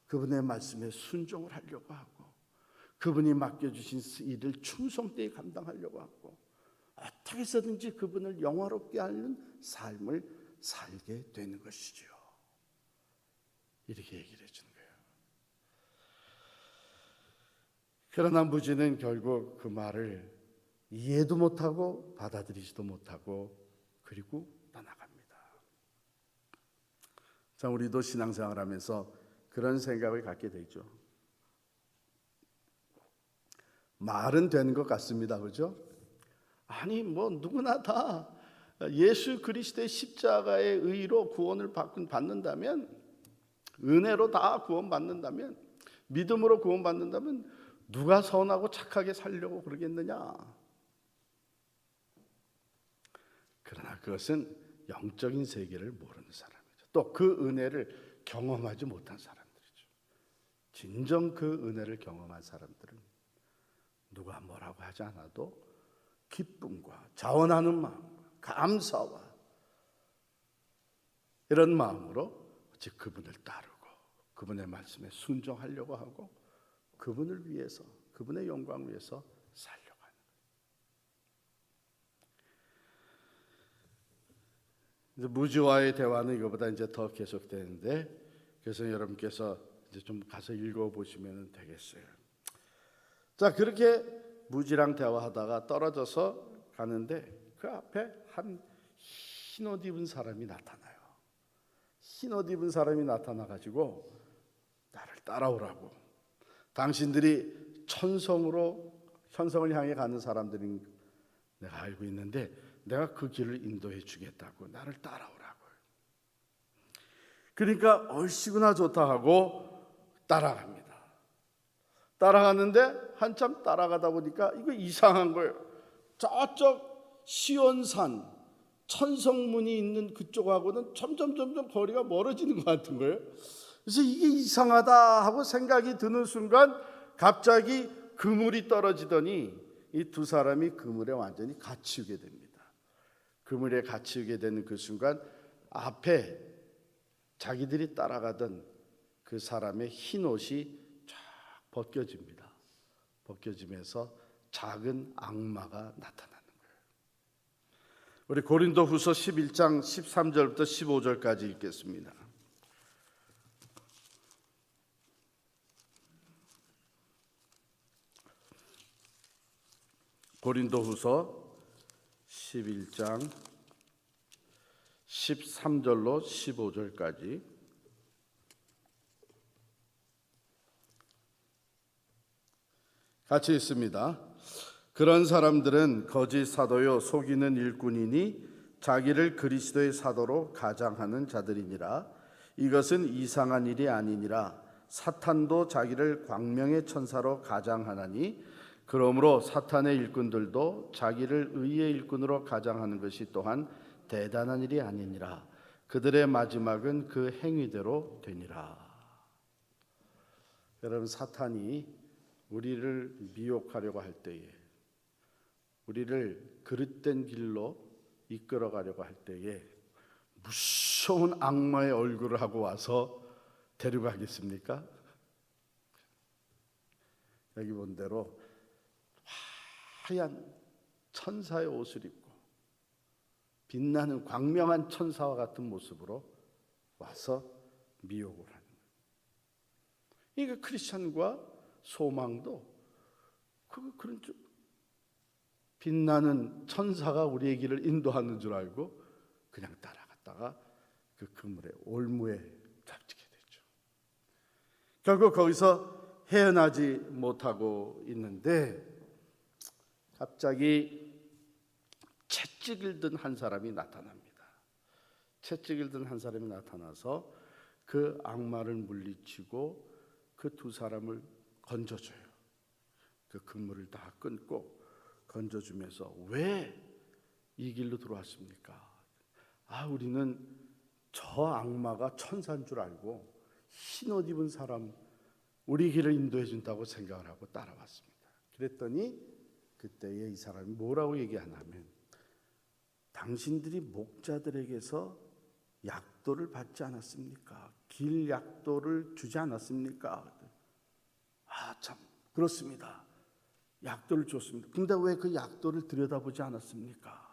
그분의 말씀에 순종을 하려고 하고 그분이 맡겨주신 일을 충성되게 감당하려고 하고 어떻게 해서든지 그분을 영화롭게 하는 삶을 살게 되는 것이죠. 이렇게 얘기를 해주는 거예요. 그러나 무지는 결국 그 말을 이해도 못하고 받아들이지도 못하고 그리고 떠나갑니다. 자, 우리도 신앙생활 하면서 그런 생각을 갖게 되죠. 말은 되는 것 같습니다. 그렇죠? 아니 뭐 누구나 다 예수 그리스도의 십자가의 의로 구원을 받는다면, 은혜로 다 구원받는다면, 믿음으로 구원받는다면 누가 선하고 착하게 살려고 그러겠느냐. 그러나 그것은 영적인 세계를 모르는 사람이죠. 또 그 은혜를 경험하지 못한 사람들이죠. 진정 그 은혜를 경험한 사람들은 누가 뭐라고 하지 않아도 기쁨과 자원하는 마음과 감사와 이런 마음으로 즉 그분을 따르고 그분의 말씀에 순종하려고 하고 그분을 위해서, 그분의 영광을 위해서 살려고 하는 거예요. 무지와의 대화는 이거보다 이제 더 계속되는데, 그래서 여러분께서 이제 좀 가서 읽어보시면 되겠어요. 자, 그렇게 무지랑 대화하다가 떨어져서 가는데 그 앞에 한 흰옷 입은 사람이 나타나요. 흰옷 입은 사람이 나타나가지고 나를 따라오라고. 당신들이 천성을 향해 가는 사람들인 내가 알고 있는데 내가 그 길을 인도해 주겠다고 나를 따라오라고. 그러니까 얼씨구나 좋다 하고 따라갑니다. 따라가는데 한참 따라가다 보니까 이거 이상한 거예요. 저쪽 시온산 천성문이 있는 그쪽하고는 점점 거리가 멀어지는 것 같은 거예요. 그래서 이게 이상하다 하고 생각이 드는 순간 갑자기 그물이 떨어지더니 이 두 사람이 그물에 완전히 갇히게 됩니다. 그물에 갇히게 되는 그 순간 앞에 자기들이 따라가던 그 사람의 흰 옷이 쫙 벗겨집니다. 벗겨지면서 작은 악마가 나타나는 거예요. 우리 고린도후서 11장 13절부터 15절까지 읽겠습니다. 고린도후서 11장 13절로 15절까지 같이 읽습니다. 그런 사람들은 거짓 사도요 속이는 일꾼이니 자기를 그리스도의 사도로 가장하는 자들이니라. 이것은 이상한 일이 아니니라. 사탄도 자기를 광명의 천사로 가장하나니 그러므로 사탄의 일꾼들도 자기를 의의 일꾼으로 가장하는 것이 또한 대단한 일이 아니니라. 그들의 마지막은 그 행위대로 되니라. 여러분, 사탄이 우리를 미혹하려고 할 때에, 우리를 그릇된 길로 이끌어가려고 할 때에 무서운 악마의 얼굴을 하고 와서 데려가겠습니까? 여기 본 대로 하얀 천사의 옷을 입고 빛나는 광명한 천사와 같은 모습으로 와서 미혹을 하는 거예요. 그러니까 크리스천과 소망도 그런 줄, 빛나는 천사가 우리의 길을 인도하는 줄 알고 그냥 따라갔다가 그 그물에 올무에 잡히게 되죠. 결국 거기서 헤어나지 못하고 있는데 갑자기 채찍을 든 한 사람이 나타납니다. 채찍을 든 한 사람이 나타나서 그 악마를 물리치고 그 두 사람을 건져줘요. 그 그물을 다 끊고 건져주면서 왜 이 길로 들어왔습니까? 우리는 저 악마가 천사인 줄 알고 흰 옷 입은 사람 우리 길을 인도해 준다고 생각을 하고 따라왔습니다. 그랬더니 그때에 이 사람이 뭐라고 얘기하냐면 당신들이 목자들에게서 약도를 받지 않았습니까? 길 약도를 주지 않았습니까? 참 그렇습니다. 약도를 줬습니다. 근데 왜 그 약도를 들여다보지 않았습니까?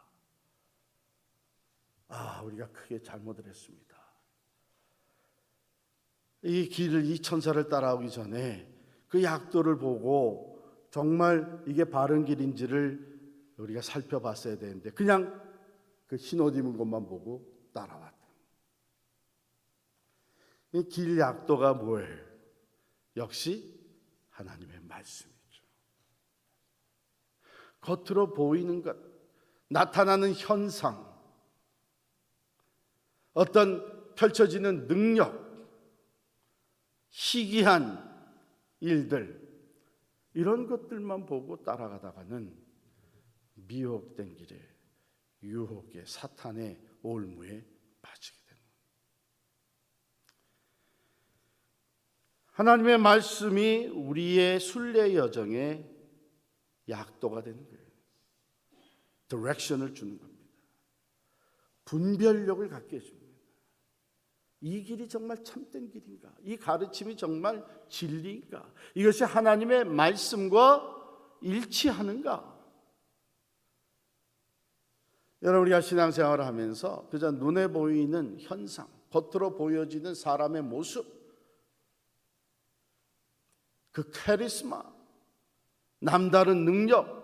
우리가 크게 잘못을 했습니다. 이 길을, 이 천사를 따라오기 전에 그 약도를 보고 정말 이게 바른 길인지를 우리가 살펴봤어야 되는데 그냥 그 흰 옷 입은 것만 보고 따라왔다. 이 길 약도가 뭐예요? 역시 하나님의 말씀이죠. 겉으로 보이는 것, 나타나는 현상, 어떤 펼쳐지는 능력, 희귀한 일들, 이런 것들만 보고 따라가다가는 미혹된 길에 유혹의 사탄의 올무에 빠지게 됩니다. 하나님의 말씀이 우리의 순례 여정에 약도가 되는 거예요. 디렉션을 주는 겁니다. 분별력을 갖게 해줍니다. 이 길이 정말 참된 길인가? 이 가르침이 정말 진리인가? 이것이 하나님의 말씀과 일치하는가? 여러분, 우리가 신앙생활을 하면서 그저 눈에 보이는 현상, 겉으로 보여지는 사람의 모습, 그 카리스마, 남다른 능력,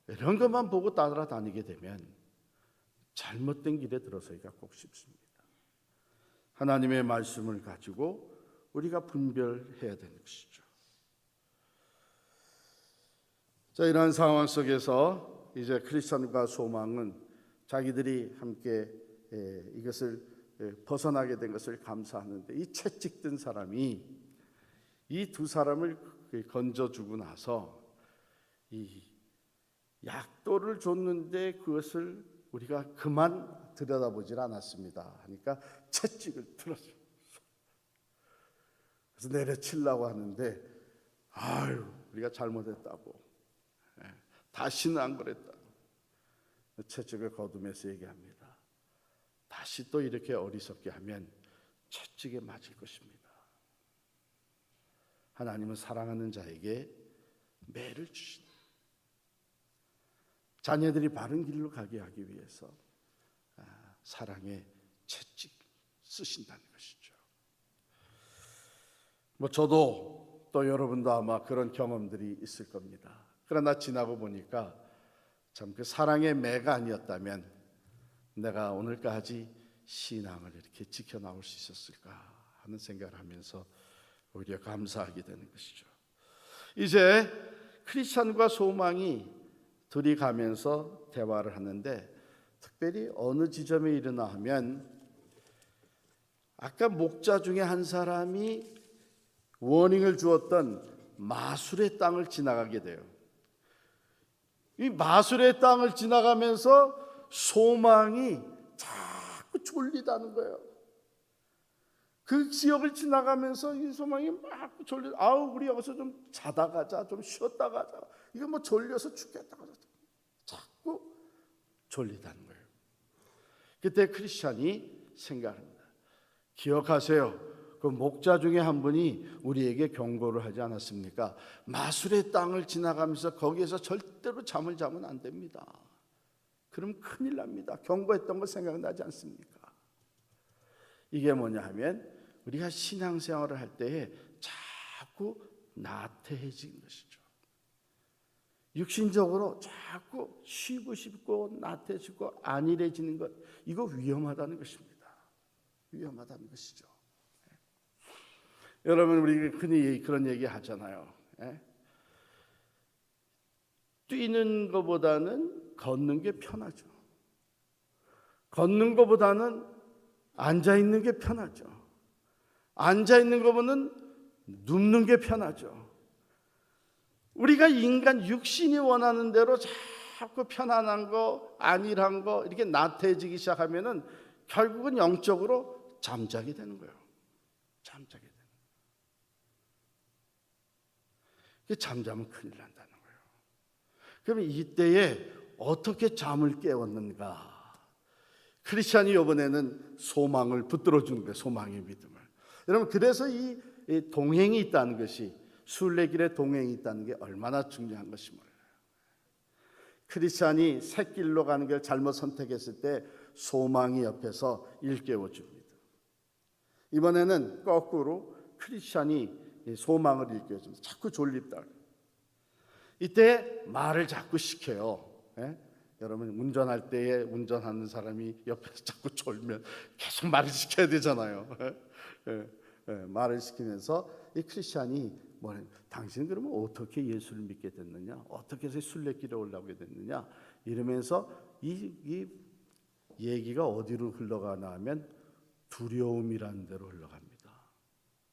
이런 것만 보고 따라다니게 되면 잘못된 길에 들어서기가 꼭 쉽습니다. 하나님의 말씀을 가지고 우리가 분별해야 되는 것이죠. 자, 이러한 상황 속에서 이제 크리스천과 소망은 자기들이 함께 이것을 벗어나게 된 것을 감사하는데, 이 채찍든 사람이 이 두 사람을 건져주고 나서 이 약도를 줬는데 그것을 우리가 그만 들여다보질 않았습니다. 하니까 채찍을 들었어요. 그래서 내려치려고 하는데, 아유, 우리가 잘못했다고, 다시는 안 그랬다. 채찍을 거두면서 얘기합니다. 다시 또 이렇게 어리석게 하면 채찍에 맞을 것입니다. 하나님은 사랑하는 자에게 매를 주신다. 자녀들이 바른 길로 가게 하기 위해서 사랑의 채찍 쓰신다는 것이죠. 저도 또 여러분도 아마 그런 경험들이 있을 겁니다. 그러나 지나고 보니까 참 그 사랑의 매가 아니었다면 내가 오늘까지 신앙을 이렇게 지켜나올 수 있었을까 하는 생각을 하면서 오히려 감사하게 되는 것이죠. 이제 크리스찬과 소망이 둘이 가면서 대화를 하는데, 특별히 어느 지점에 이르나 하면 아까 목자 중에 한 사람이 워닝을 주었던 마술의 땅을 지나가게 돼요. 이 마술의 땅을 지나가면서 소망이 자꾸 졸리다는 거예요. 그 지역을 지나가면서 이 소망이 막 졸려. 아우, 우리 여기서 좀 자다 가자, 좀 쉬었다 가자. 이거 뭐 졸려서 죽겠다 가자. 자꾸 졸리다는 거예요. 그때 크리스찬이 생각합니다. 기억하세요. 그 목자 중에 한 분이 우리에게 경고를 하지 않았습니까? 마술의 땅을 지나가면서 거기에서 절대로 잠을 자면 안 됩니다. 그럼 큰일 납니다. 경고했던 거 생각나지 않습니까? 이게 뭐냐 하면 우리가 신앙생활을 할 때에 자꾸 나태해지는 것이죠. 육신적으로 자꾸 쉬고 싶고 나태해지고 안일해지는 것, 이거 위험하다는 것입니다. 위험하다는 것이죠. 여러분, 우리 흔히 그런 얘기 하잖아요. 뛰는 것보다는 걷는 게 편하죠. 걷는 것보다는 앉아 있는 게 편하죠. 앉아 있는 것보다는 눕는 게 편하죠. 우리가 인간 육신이 원하는 대로 자꾸 편안한 거, 안일한 거, 이렇게 나태해지기 시작하면은 결국은 영적으로 잠자게 되는 거예요. 잠자게 되는. 잠자면 큰일 난다는 거예요. 그러면 이때에 어떻게 잠을 깨웠는가? 크리스찬이 이번에는 소망을 붙들어 주는 거예요. 소망의 믿음을. 여러분, 그래서 이 동행이 있다는 것이, 순례길에 동행이 있다는 게 얼마나 중요한 것이 몰라요. 크리스찬이 샛길로 가는 걸 잘못 선택했을 때 소망이 옆에서 일깨워 줍니다. 이번에는 거꾸로 크리스찬이 소망을 일깨워 줍니다. 자꾸 졸립다. 이때 말을 자꾸 시켜요. 여러분, 운전할 때에 운전하는 사람이 옆에서 자꾸 졸면 계속 말을 시켜야 되잖아요. 말을 시키면서 이 크리스찬이 당신 그러면 어떻게 예수를 믿게 됐느냐, 어떻게 해서 순례길에 올라오게 됐느냐, 이러면서 이 얘기가 어디로 흘러가나 하면 두려움이라는 데로 흘러갑니다.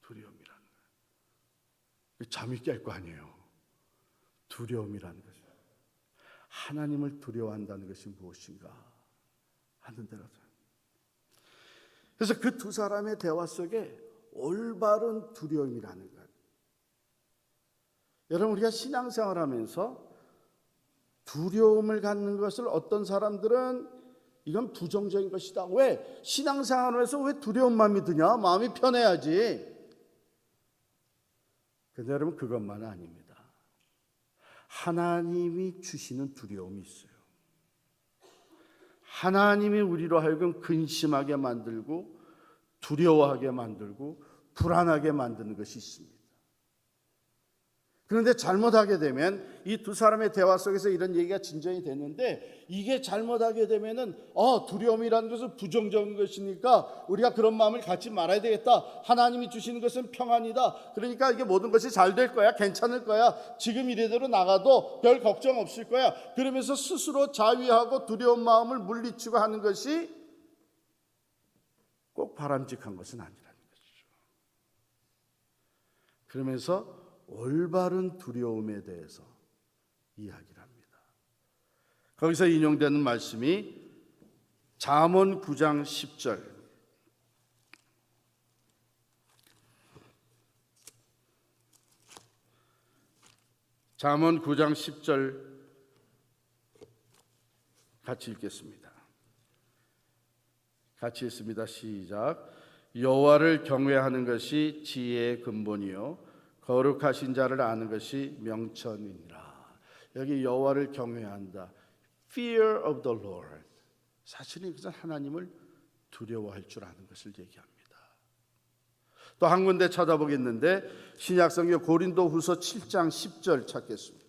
두려움이라는 거예요. 잠이 깰 거 아니에요. 두려움이라는 것이, 하나님을 두려워한다는 것이 무엇인가 하는 데라서. 그래서 그 두 사람의 대화 속에 올바른 두려움이라는 것. 여러분, 우리가 신앙생활하면서 두려움을 갖는 것을 어떤 사람들은 이건 부정적인 것이다. 왜? 신앙생활에서 왜 두려운 마음이 드냐? 마음이 편해야지. 근데 여러분, 그것만은 아닙니다. 하나님이 주시는 두려움이 있어요. 하나님이 우리로 하여금 근심하게 만들고 두려워하게 만들고 불안하게 만드는 것이 있습니다. 그런데 잘못하게 되면 이 두 사람의 대화 속에서 이런 얘기가 진전이 됐는데, 이게 잘못하게 되면은 두려움이라는 것은 부정적인 것이니까 우리가 그런 마음을 갖지 말아야 되겠다. 하나님이 주시는 것은 평안이다. 그러니까 이게 모든 것이 잘 될 거야. 괜찮을 거야. 지금 이래대로 나가도 별 걱정 없을 거야. 그러면서 스스로 자위하고 두려운 마음을 물리치고 하는 것이 꼭 바람직한 것은 아니라는 것이죠. 그러면서 올바른 두려움에 대해서 이야기를 합니다. 거기서 인용되는 말씀이 잠언 9장 10절. 잠언 9장 10절 같이 읽겠습니다. 같이 읽습니다. 시작. 여호와를 경외하는 것이 지혜의 근본이요 거룩하신 자를 아는 것이 명철이니라. 여기 여호와를 경외한다. Fear of the Lord. 사실은 이것은 하나님을 두려워할 줄 아는 것을 얘기합니다. 또 한 군데 찾아보겠는데 신약성경 고린도후서 7장 10절 찾겠습니다.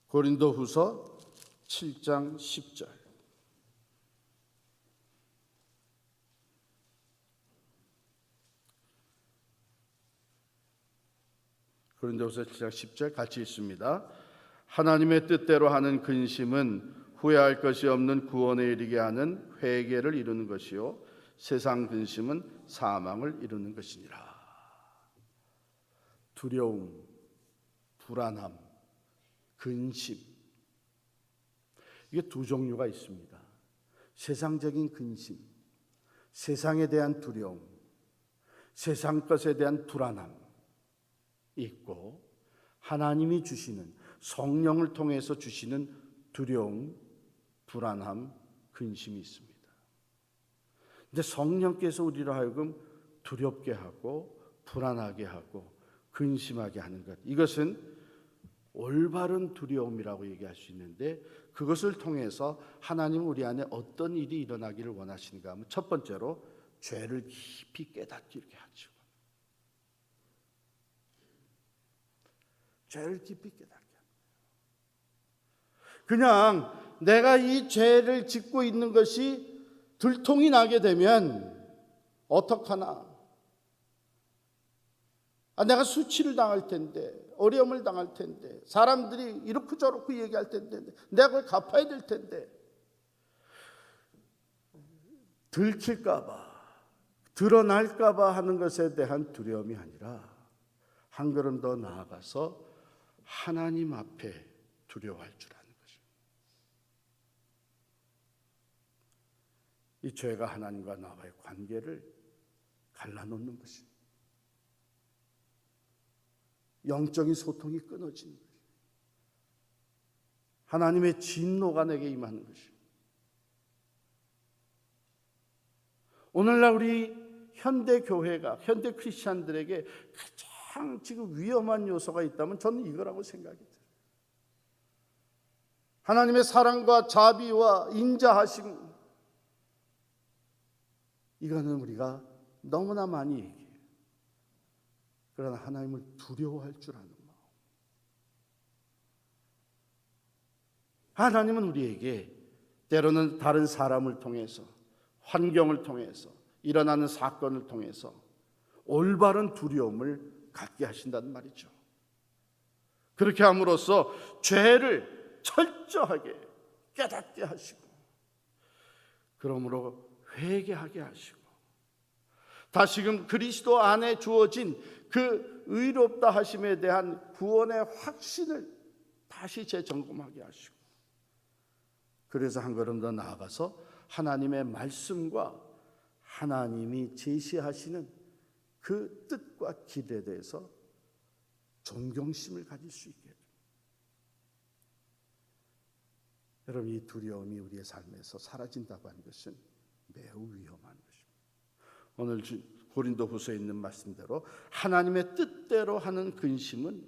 고린도후서 7장 10절. 고린도후서 7장 10절 같이 읽습니다. 하나님의 뜻대로 하는 근심은 후회할 것이 없는 구원에 이르게 하는 회개를 이루는 것이요 세상 근심은 사망을 이루는 것이니라. 두려움, 불안함, 근심, 이게 두 종류가 있습니다. 세상적인 근심, 세상에 대한 두려움, 세상 것에 대한 불안함 있고, 하나님이 주시는 성령을 통해서 주시는 두려움, 불안함, 근심이 있습니다. 근데 성령께서 우리로 하여금 두렵게 하고 불안하게 하고 근심하게 하는 것, 이것은 올바른 두려움이라고 얘기할 수 있는데, 그것을 통해서 하나님은 우리 안에 어떤 일이 일어나기를 원하시는가 하면 첫 번째로 죄를 깊이 깨닫게 하죠. 죄를 깊이 깨닫게 합니다. 그냥 내가 이 죄를 짓고 있는 것이 들통이 나게 되면 어떡하나? 내가 수치를 당할 텐데, 어려움을 당할 텐데, 사람들이 이렇고 저렇고 얘기할 텐데, 내가 그걸 갚아야 될 텐데, 들킬까 봐, 드러날까 봐 하는 것에 대한 두려움이 아니라 한 걸음 더 나아가서 하나님 앞에 두려워할 줄 아는 것입니다. 이 죄가 하나님과 나와의 관계를 갈라놓는 것입니다. 영적인 소통이 끊어지는 것입니다. 하나님의 진노가 내게 임하는 것입니다. 오늘날 우리 현대 교회가, 현대 크리스찬들에게 가장 지금 위험한 요소가 있다면 저는 이거라고 생각이 들어요. 하나님의 사랑과 자비와 인자하심, 이거는 우리가 너무나 많이 얘기해요. 그러나 하나님을 두려워할 줄 아는 마음. 하나님은 우리에게 때로는 다른 사람을 통해서, 환경을 통해서, 일어나는 사건을 통해서 올바른 두려움을 갖게 하신다는 말이죠. 그렇게 함으로써 죄를 철저하게 깨닫게 하시고, 그러므로 회개하게 하시고, 다시금 그리스도 안에 주어진 그 의롭다 하심에 대한 구원의 확신을 다시 재점검하게 하시고, 그래서 한 걸음 더 나아가서 하나님의 말씀과 하나님이 제시하시는 그 뜻과 길에 대해서 존경심을 가질 수 있게 됩니다. 여러분, 이 두려움이 우리의 삶에서 사라진다고 하는 것은 매우 위험한 것입니다. 오늘 고린도후서에 있는 말씀대로 하나님의 뜻대로 하는 근심은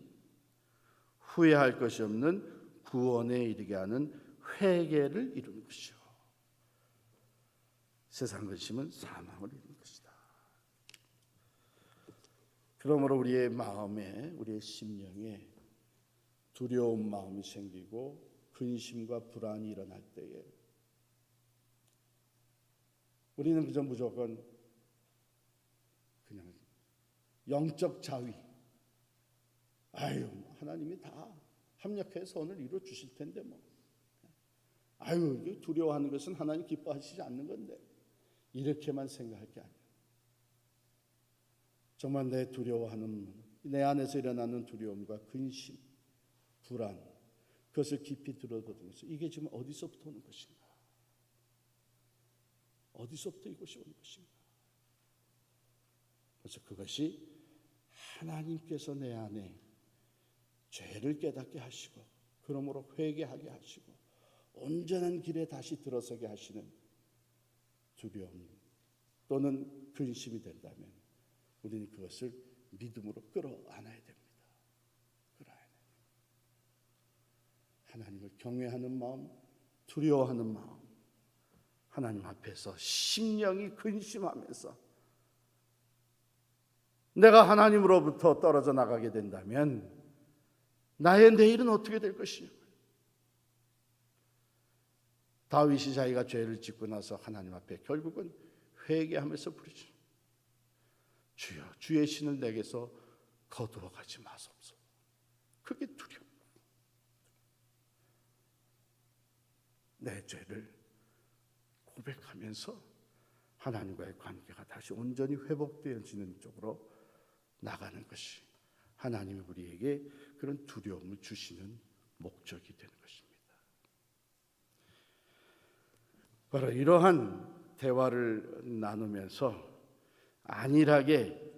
후회할 것이 없는 구원에 이르게 하는 회개를 이루는 것이요, 세상 근심은 사망을 이루는 것이다. 그러므로 우리의 마음에, 우리의 심령에 두려운 마음이 생기고 근심과 불안이 일어날 때에 우리는 그저 무조건 그냥 영적 자위, 아유, 하나님이 다 합력해서 오늘 이루어 주실 텐데 뭐, 아유, 두려워하는 것은 하나님 기뻐하시지 않는 건데, 이렇게만 생각할 게 아니에요. 정말 내 두려워하는, 내 안에서 일어나는 두려움과 근심, 불안, 그것을 깊이 들여다보면서 이게 지금 어디서부터 오는 것인가? 어디서부터 이것이 오는 것인가? 그래서 그것이 하나님께서 내 안에 죄를 깨닫게 하시고, 그러므로 회개하게 하시고 온전한 길에 다시 들어서게 하시는 두려움 또는 근심이 된다면 우리는 그것을 믿음으로 끌어안아야 됩니다. 끌어안아야 됩니다. 하나님을 경외하는 마음, 두려워하는 마음, 하나님 앞에서 심령이 근심하면서 내가 하나님으로부터 떨어져 나가게 된다면 나의 내일은 어떻게 될 것이냐. 다윗이 자기가 죄를 짓고 나서 하나님 앞에 결국은 회개하면서 부르죠. 주여, 주의 신을 내게서 거두어 가지 마소서. 그게 두려움. 내 죄를 고백하면서 하나님과의 관계가 다시 온전히 회복되어지는 쪽으로 나가는 것이 하나님이 우리에게 그런 두려움을 주시는 목적이 되는 것입니다. 바로 이러한 대화를 나누면서 안일하게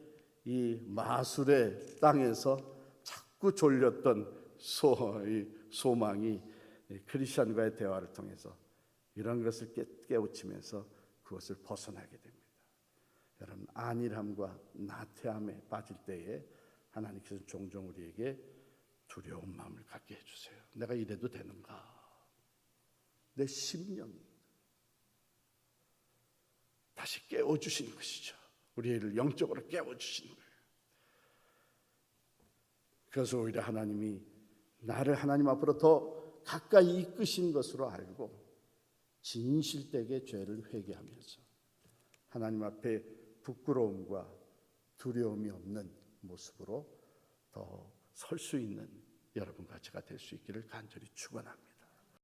이 마술의 땅에서 자꾸 졸렸던 소망이 크리스천과의 대화를 통해서 이런 것을 깨우치면서 그것을 벗어나게 됩니다. 여러분, 안일함과 나태함에 빠질 때에 하나님께서 종종 우리에게 두려운 마음을 갖게 해주세요. 내가 이래도 되는가? 내 심령이 다시 깨워주시는 것이죠. 우리를 영적으로 깨워주시는 거예요. 그래서 오히려 하나님이 나를 하나님 앞으로 더 가까이 이끄신 것으로 알고 진실되게 죄를 회개하면서 하나님 앞에 부끄러움과 두려움이 없는 모습으로 더 설 수 있는 여러분과 제가 될 수 있기를 간절히 축원합니다.